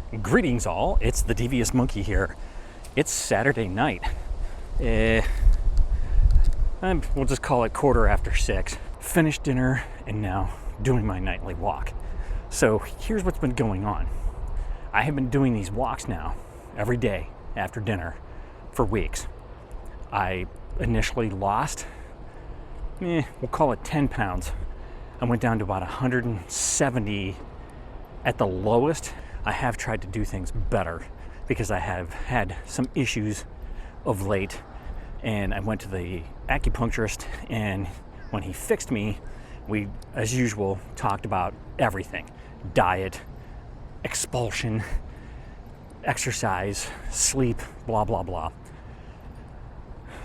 Greetings all, it's the Devious Monkey here. It's Saturday night. We'll just call it 6:15. Finished dinner and now doing my nightly walk. So here's what's been going on. I have been doing these walks now every day after dinner for weeks. I initially lost, we'll call it 10 pounds. I went down to about 170 at the lowest. I have tried to do things better because I have had some issues of late, and I went to the acupuncturist, and when he fixed me, we, as usual, talked about everything: diet, expulsion, exercise, sleep, blah, blah, blah.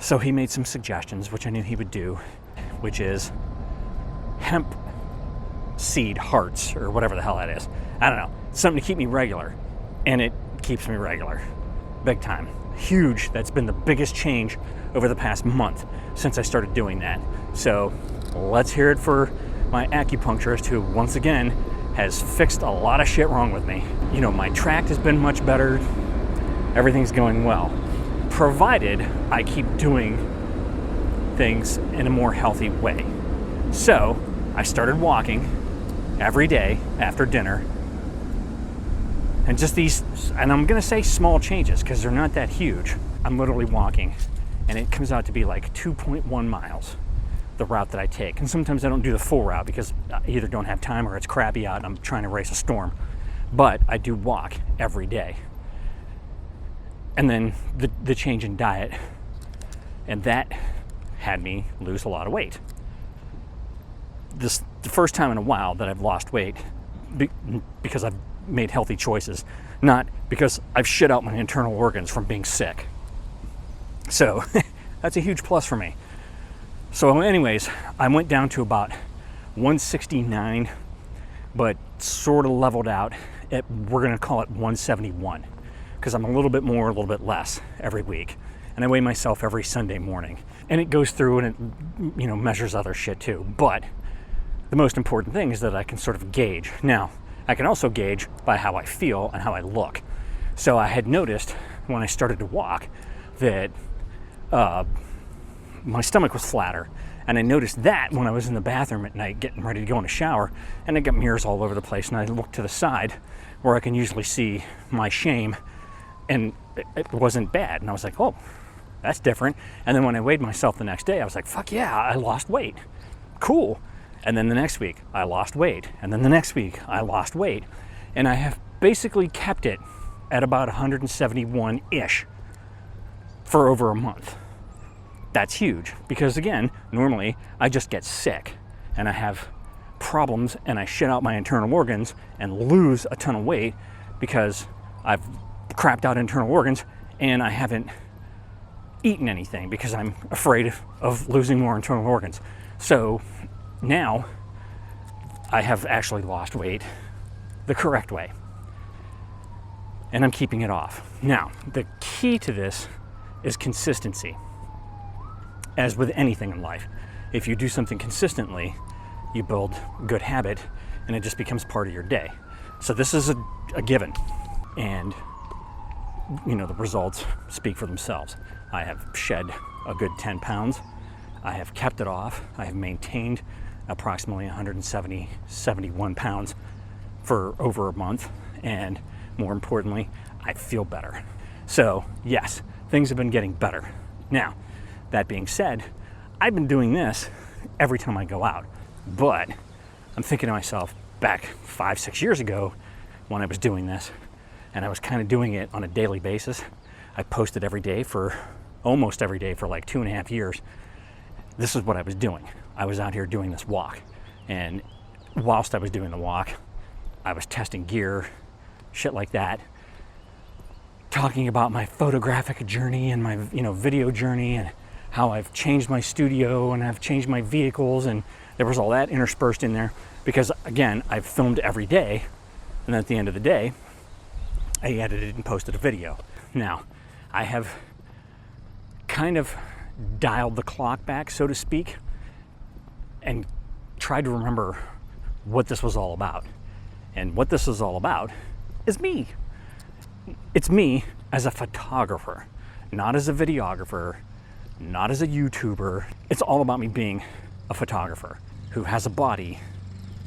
So he made some suggestions, which I knew he would do, which is hemp seed hearts, or whatever the hell that is. I don't know. Something to keep me regular. And it keeps me regular. Big time. Huge. That's been the biggest change over the past month since I started doing that. So let's hear it for my acupuncturist, who once again has fixed a lot of shit wrong with me. You know, my tract has been much better. Everything's going well, provided I keep doing things in a more healthy way. So I started walking every day after dinner. And just these, and I'm gonna say small changes because they're not that huge. I'm literally walking, and it comes out to be like 2.1 miles, the route that I take. And sometimes I don't do the full route because I either don't have time or it's crappy out and I'm trying to race a storm. But I do walk every day. And then the change in diet, and that had me lose a lot of weight. The first time in a while that I've lost weight because I've made healthy choices, not because I've shit out my internal organs from being sick. So that's a huge plus for me. So anyways, I went down to about 169, but sort of leveled out at, we're gonna call it 171, because I'm a little bit more, a little bit less every week. And I weigh myself every Sunday morning. And it goes through and it, you know, measures other shit too. But the most important thing is that I can sort of gauge. Now, I can also gauge by how I feel and how I look. So I had noticed when I started to walk that my stomach was flatter. And I noticed that when I was in the bathroom at night getting ready to go in a shower, and I got mirrors all over the place, and I looked to the side where I can usually see my shame, and it wasn't bad. And I was like, oh, that's different. And then when I weighed myself the next day, I was like, fuck yeah, I lost weight. Cool. And then the next week, I lost weight. And then the next week, I lost weight. And I have basically kept it at about 171-ish for over a month. That's huge because, again, normally I just get sick and I have problems and I shit out my internal organs and lose a ton of weight because I've crapped out internal organs and I haven't eaten anything because I'm afraid of losing more internal organs. So now I have actually lost weight the correct way, and I'm keeping it off. Now, the key to this is consistency. As with anything in life, if you do something consistently, you build good habit and it just becomes part of your day. So this is a given, and you know, the results speak for themselves. I have shed a good 10 pounds. I have kept it off. I have maintained approximately 71 pounds for over a month, and more importantly, I feel better. So yes, things have been getting better. Now, that being said, I've been doing this every time I go out, but I'm thinking to myself, back 5-6 years ago when I was doing this, and I was kind of doing it on a daily basis. I posted every day for almost every day for like 2.5 years. This is what I was doing. I was out here doing this walk, and whilst I was doing the walk, I was testing gear, shit like that, talking about my photographic journey and my, you know, video journey, and how I've changed my studio and I've changed my vehicles, and there was all that interspersed in there because, again, I've filmed every day, and at the end of the day, I edited and posted a video. Now, I have kind of dialed the clock back, so to speak, and tried to remember what this was all about. And what this is all about is me. it's me as a photographer, not as a videographer, not as a YouTuber. It's all about me being a photographer who has a body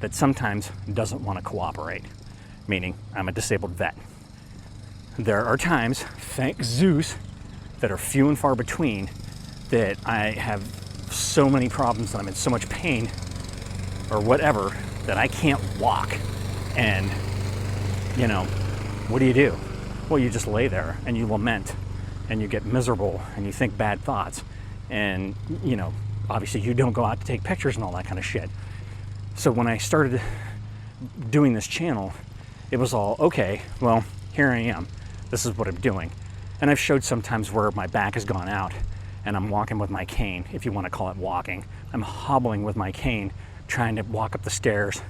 that sometimes doesn't want to cooperate, meaning I'm a disabled vet. There are times, thank Zeus, that are few and far between, that I have so many problems and I'm in so much pain or whatever that I can't walk. And, you know, what do? Well, you just lay there and you lament and you get miserable and you think bad thoughts. And, you know, obviously you don't go out to take pictures and all that kind of shit. So when I started doing this channel, it was all, okay, well, here I am. This is what I'm doing. And I've showed sometimes where my back has gone out and I'm walking with my cane, if you want to call it walking. I'm hobbling with my cane, trying to walk up the stairs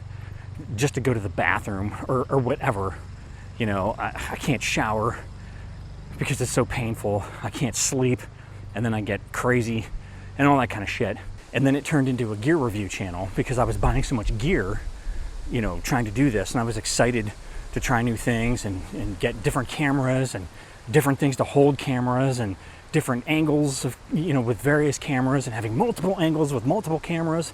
just to go to the bathroom or whatever. You know, I can't shower because it's so painful. I can't sleep, and then I get crazy and all that kind of shit. And then it turned into a gear review channel because I was buying so much gear, you know, trying to do this, and I was excited to try new things and get different cameras and different things to hold cameras and different angles of, you know, with various cameras and having multiple angles with multiple cameras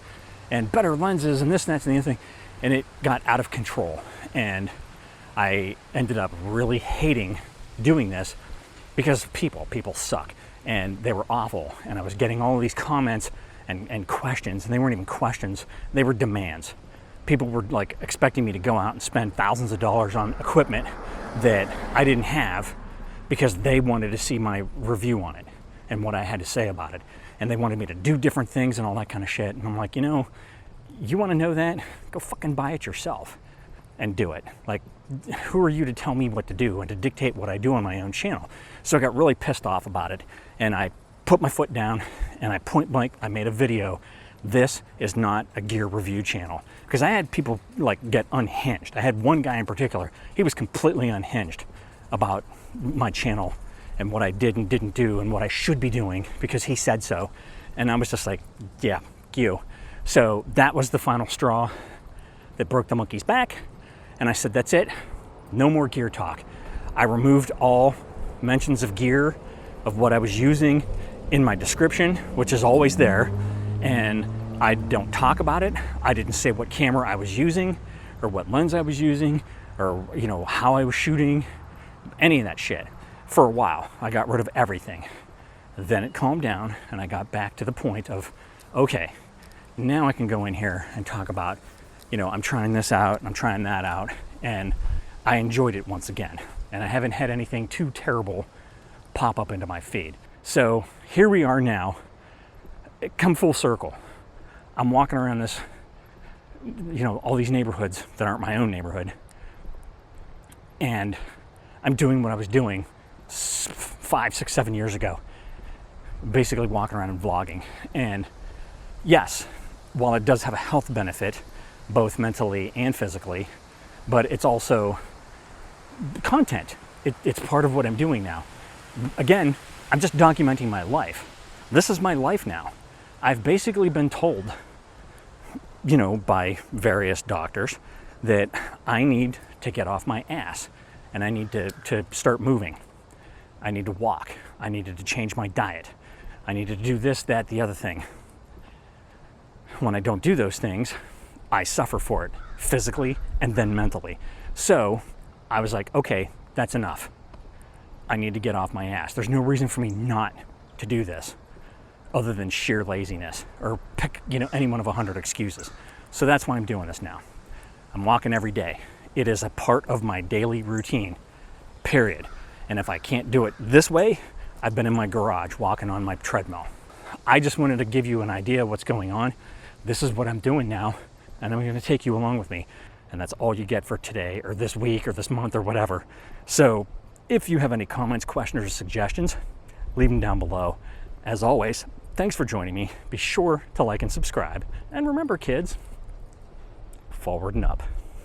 and better lenses and this and that and the other thing. And it got out of control. And I ended up really hating doing this because people suck and they were awful. And I was getting all of these comments and questions, and they weren't even questions, they were demands. People were like expecting me to go out and spend thousands of dollars on equipment that I didn't have because they wanted to see my review on it and what I had to say about it. And they wanted me to do different things and all that kind of shit. And I'm like, you know, you want to know that? Go fucking buy it yourself and do it. Like, who are you to tell me what to do and to dictate what I do on my own channel? So I got really pissed off about it, and I put my foot down and I point blank, I made a video. This is not a gear review channel. Because I had people like get unhinged. I had one guy in particular, he was completely unhinged about my channel and what I did and didn't do and what I should be doing because he said so. And I was just like, yeah, you. So that was the final straw that broke the monkey's back. And I said, that's it. No more gear talk. I removed all mentions of gear, of what I was using in my description, which is always there. And I don't talk about it. I didn't say what camera I was using or what lens I was using or, you know, how I was shooting, any of that shit. For a while, I got rid of everything. Then it calmed down and I got back to the point of, okay, now I can go in here and talk about, you know, I'm trying this out and I'm trying that out, and I enjoyed it once again. And I haven't had anything too terrible pop up into my feed. So here we are now, come full circle. I'm walking around this, you know, all these neighborhoods that aren't my own neighborhood. And I'm doing what I was doing 5, 6, 7 years ago. Basically walking around and vlogging. And yes, while it does have a health benefit, both mentally and physically, but it's also content. It's part of what I'm doing now. Again, I'm just documenting my life. This is my life now. I've basically been told, you know, by various doctors that I need to get off my ass and I need to start moving. I need to walk. I needed to change my diet. I needed to do this, that, the other thing. When I don't do those things, I suffer for it physically and then mentally. So I was like, okay, that's enough. I need to get off my ass. There's no reason for me not to do this other than sheer laziness or pick, you know, any one of 100 excuses. So that's why I'm doing this now. I'm walking every day. It is a part of my daily routine, period. And if I can't do it this way, I've been in my garage walking on my treadmill. I just wanted to give you an idea of what's going on. This is what I'm doing now, and I'm going to take you along with me. And that's all you get for today or this week or this month or whatever. So if you have any comments, questions, or suggestions, leave them down below. As always, thanks for joining me. Be sure to like and subscribe. And remember, kids, forward and up.